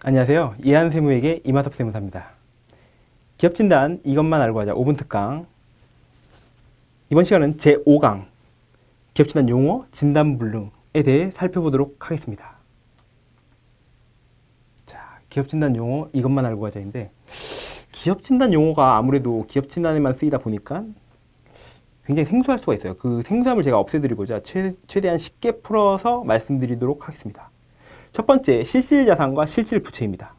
안녕하세요. 이한세무에게 이마섭 세무사입니다. 기업진단 이것만 알고 하자 5분 특강. 이번 시간은 제5강 기업진단 용어 진단불능에 대해 살펴보도록 하겠습니다. 자, 기업진단 용어 이것만 알고 하자인데, 기업진단 용어가 아무래도 기업진단에만 쓰이다 보니까 굉장히 생소할 수가 있어요. 그 생소함을 제가 없애드리고자 최대한 쉽게 풀어서 말씀드리도록 하겠습니다. 첫 번째, 실질자산과 실질부채입니다.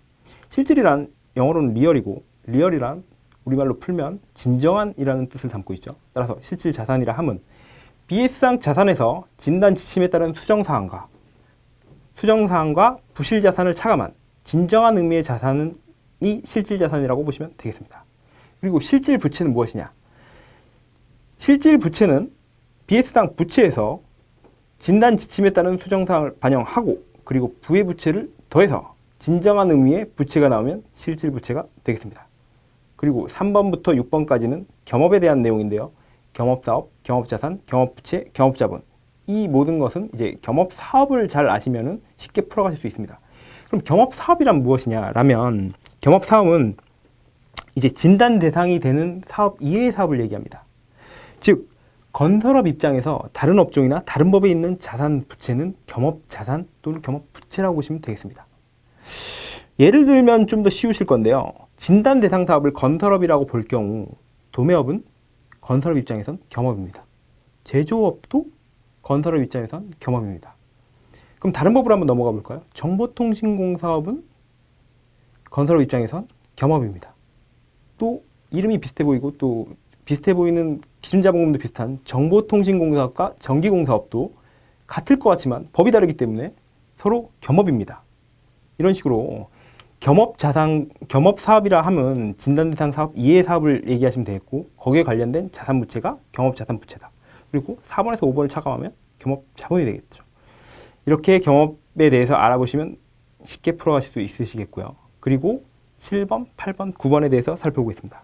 실질이란 영어로는 리얼이고, 리얼이란 우리말로 풀면 진정한이라는 뜻을 담고 있죠. 따라서 실질자산이라 함은 BS상 자산에서 진단 지침에 따른 수정사항과 부실자산을 차감한 진정한 의미의 자산이 실질자산이라고 보시면 되겠습니다. 그리고 실질부채는 무엇이냐? 실질부채는 BS상 부채에서 진단 지침에 따른 수정사항을 반영하고 그리고 부의 부채를 더해서 진정한 의미의 부채가 나오면 실질부채가 되겠습니다. 그리고 3번부터 6번까지는 겸업에 대한 내용인데요. 겸업사업, 겸업자산, 겸업부채, 겸업자본. 이 모든 것은 이제 겸업사업을 잘 아시면 쉽게 풀어가실 수 있습니다. 그럼 겸업사업이란 무엇이냐라면, 겸업사업은 이제 진단 대상이 되는 사업 이외의 사업을 얘기합니다. 즉, 건설업 입장에서 다른 업종이나 다른 법에 있는 자산 부채는 겸업자산 또는 겸업부채라고 보시면 되겠습니다. 예를 들면 좀 더 쉬우실 건데요. 진단 대상 사업을 건설업이라고 볼 경우 도매업은 건설업 입장에선 겸업입니다. 제조업도 건설업 입장에선 겸업입니다. 그럼 다른 법으로 한번 넘어가 볼까요? 정보통신공사업은 건설업 입장에선 겸업입니다. 또 이름이 비슷해 보이고 또 비슷해 보이는 기준자본금도 비슷한 정보통신공사업과 전기공사업도 같을 것 같지만 법이 다르기 때문에 서로 겸업입니다. 이런 식으로 겸업사업이라 함은 진단대상 사업 이외의 사업을 얘기하시면 되겠고, 거기에 관련된 자산부채가 겸업자산부채다. 그리고 4번에서 5번을 차감하면 겸업자본이 되겠죠. 이렇게 겸업에 대해서 알아보시면 쉽게 풀어가실 수 있으시겠고요. 그리고 7번, 8번, 9번에 대해서 살펴보겠습니다.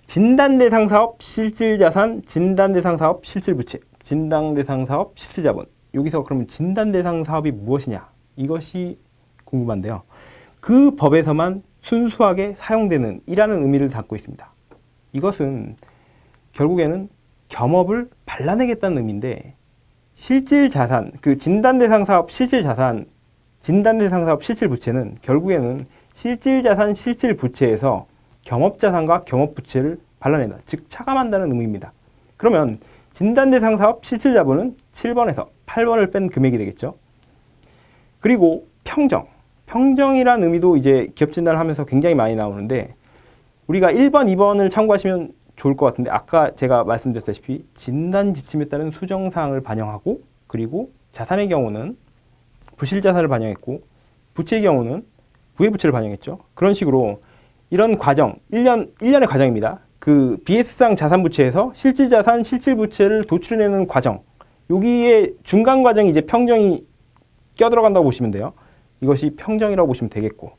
진단대상 사업 실질자산, 진단대상 사업 실질부채, 진단대상 사업 실질자본. 여기서 그러면 진단대상 사업이 무엇이냐? 이것이 궁금한데요. 그 법에서만 순수하게 사용되는 이라는 의미를 담고 있습니다. 이것은 결국에는 겸업을 발라내겠다는 의미인데, 실질자산, 그 진단대상 사업 실질자산, 진단대상 사업 실질부채는 결국에는 실질자산 실질부채에서 겸업자산과 겸업부채를 발라낸다. 즉 차감한다는 의미입니다. 그러면 진단대상 사업 실질자본은 7번에서 8번을 뺀 금액이 되겠죠. 그리고 평정이라는 의미도 이제 기업진단을 하면서 굉장히 많이 나오는데, 우리가 1번, 2번을 참고하시면 좋을 것 같은데, 아까 제가 말씀드렸다시피 진단 지침에 따른 수정사항을 반영하고, 그리고 자산의 경우는 부실자산을 반영했고, 부채의 경우는 부의 부채를 반영했죠. 그런 식으로 이런 과정, 1년의 과정입니다. 그 BS상 자산부채에서 실질자산, 실질부채를 도출해내는 과정, 여기에 중간 과정이 이제 평정이 껴들어간다고 보시면 돼요. 이것이 평정이라고 보시면 되겠고,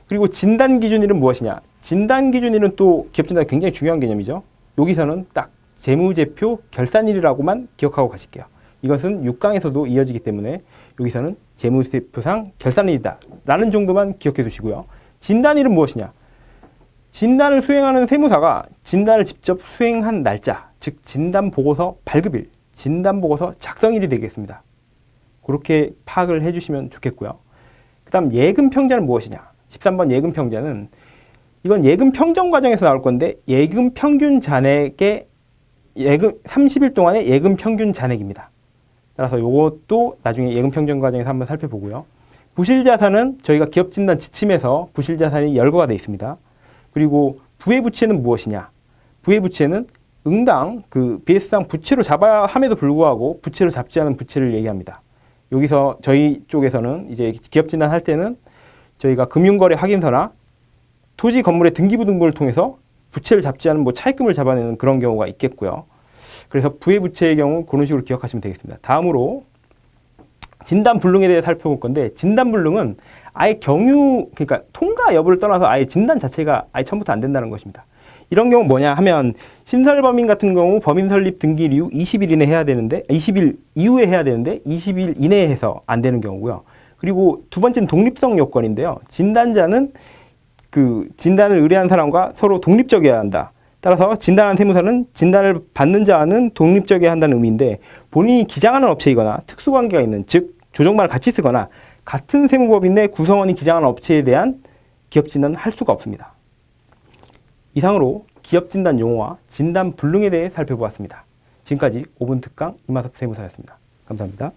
그리고 진단기준일은 무엇이냐? 진단기준일은 또 기업진단에 굉장히 중요한 개념이죠. 여기서는 딱 재무제표 결산일이라고만 기억하고 가실게요. 이것은 6강에서도 이어지기 때문에 여기서는 재무제표상 결산일이다 라는 정도만 기억해 두시고요. 진단일은 무엇이냐? 진단을 수행하는 세무사가 진단을 직접 수행한 날짜, 즉 진단보고서 발급일, 진단보고서 작성일이 되겠습니다. 그렇게 파악을 해주시면 좋겠고요. 그 다음 예금평자는 무엇이냐? 13번 예금평자는, 이건 예금 평정 과정에서 나올 건데, 예금 평균 잔액의 30일 동안의 예금 평균 잔액입니다. 따라서 이것도 나중에 예금 평정 과정에서 한번 살펴보고요. 부실자산은 저희가 기업진단 지침에서 부실자산이 열거가 되어 있습니다. 그리고 부의 부채는 무엇이냐? 부의 부채는 응당 그 BS상 부채로 잡아야 함에도 불구하고 부채로 잡지 않은 부채를 얘기합니다. 여기서 저희 쪽에서는 이제 기업진단 할 때는 저희가 금융거래 확인서나 토지 건물의 등기부 등본을 통해서 부채를 잡지 않은 뭐 차입금을 잡아내는 그런 경우가 있겠고요. 그래서 부의 부채의 경우 그런 식으로 기억하시면 되겠습니다. 다음으로 진단불능에 대해 살펴볼 건데, 진단불능은 아예 그러니까 통과 여부를 떠나서 아예 진단 자체가 아예 처음부터 안 된다는 것입니다. 이런 경우 뭐냐 하면, 신설범인 같은 경우 범인 설립 등기일 이후 20일 이내 해야 되는데, 20일 이후에 해야 되는데 20일 이내에 해서 안 되는 경우고요. 그리고 두 번째는 독립성 요건인데요. 진단자는 그 진단을 의뢰한 사람과 서로 독립적이어야 한다. 따라서 진단한 세무사는 진단을 받는 자와는 독립적이어야 한다는 의미인데 본인이 기장하는 업체이거나 특수관계가 있는, 즉 조정반을 같이 쓰거나 같은 세무법인 내 구성원이 기장하는 업체에 대한 기업진단은 할 수가 없습니다. 이상으로 기업진단 용어와 진단 불능에 대해 살펴보았습니다. 지금까지 5분 특강 이마섭 세무사였습니다. 감사합니다.